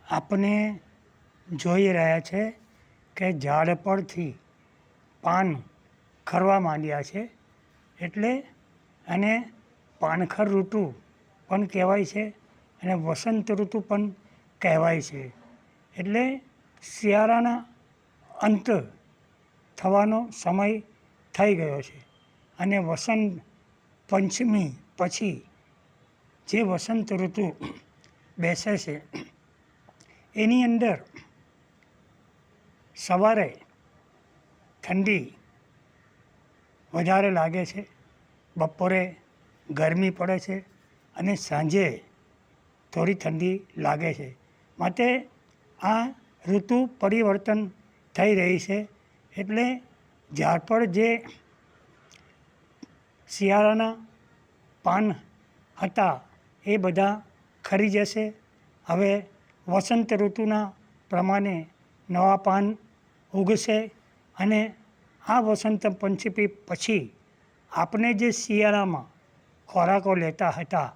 આપણે જોઈ રહ્યા છે કે ઝાડ પરથી પાન ખરવા માંડ્યા છે, એટલે અને પાનખર ઋતુ પણ કહેવાય છે અને વસંત ઋતુ પણ કહેવાય છે. એટલે શિયાળાના અંત થવાનો સમય થઈ ગયો છે અને વસંત પંચમી પછી જે વસંત ઋતુ બેસે છે એની અંદર સવારે ઠંડી વધારે લાગે છે, બપોરે ગરમી પડે છે અને સાંજે થોડી ઠંડી લાગે છે. માટે આ ઋતુ પરિવર્તન થઈ રહી છે. એટલે ઝાડ પર જે શિયાળાના પાન હતા એ બધા ખરી જશે. હવે વસંત ઋતુના પ્રમાણે નવા પાન ઉગશે અને આ વસંત પંચમી પછી આપણે જે શિયાળામાં ખોરાકો લેતા હતા,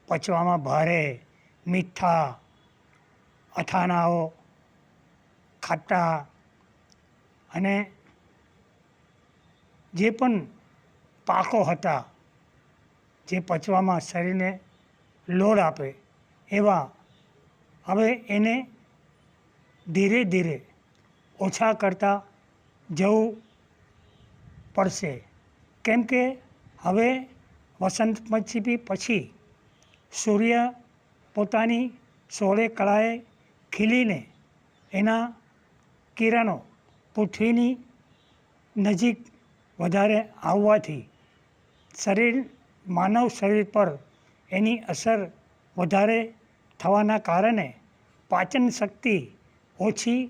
પચવામાં ભારે, મીઠા, અથાણાઓ, ખાટા અને જે પણ પાકો હતા જે પચવામાં શરીરને લોડ આપે એવા, હવે એને ધીરે ધીરે ઓછા કરતા જવું પડશે. કેમ કે હવે વસંત પંચમી પછી સૂર્ય પોતાની 16 કળાએ ખીલીને એના કિરણો પૃથ્વીની નજીક વધારે આવવાથી માનવ શરીર પર એની અસર વધારે થવાના કારણે પાચન શક્તિ ઓછી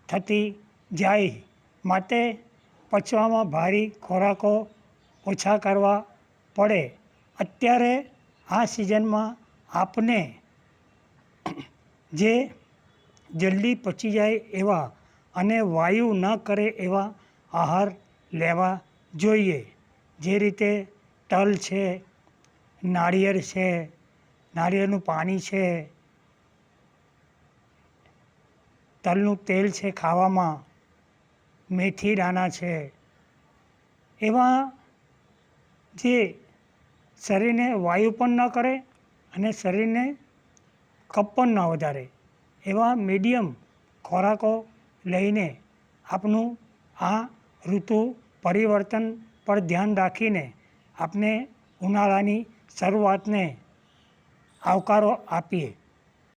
થતી જાય. માટે પચવામાં ભારે ખોરાકો ઓછા કરવા પડે. અત્યારે આ સિઝનમાં આપને જે જલ્દી પચી જાય એવા અને વાયુ ન કરે એવા આહાર લેવા જોઈએ. જે રીતે તલ છે, નાળિયેર છે, નાળિયેરનું પાણી છે, તલનું તેલ છે ખાવામાં, મેથી દાણા છે, એવા જે શરીરને વાયુ પણ ન કરે અને શરીરને કફ પણ ન વધારે એવા મીડિયમ ખોરાકો લઈને આપનું આ ઋતુ પરિવર્તન પર ધ્યાન રાખીને આપણે ઉનાળાની શરૂઆતને આવકારો આપીએ.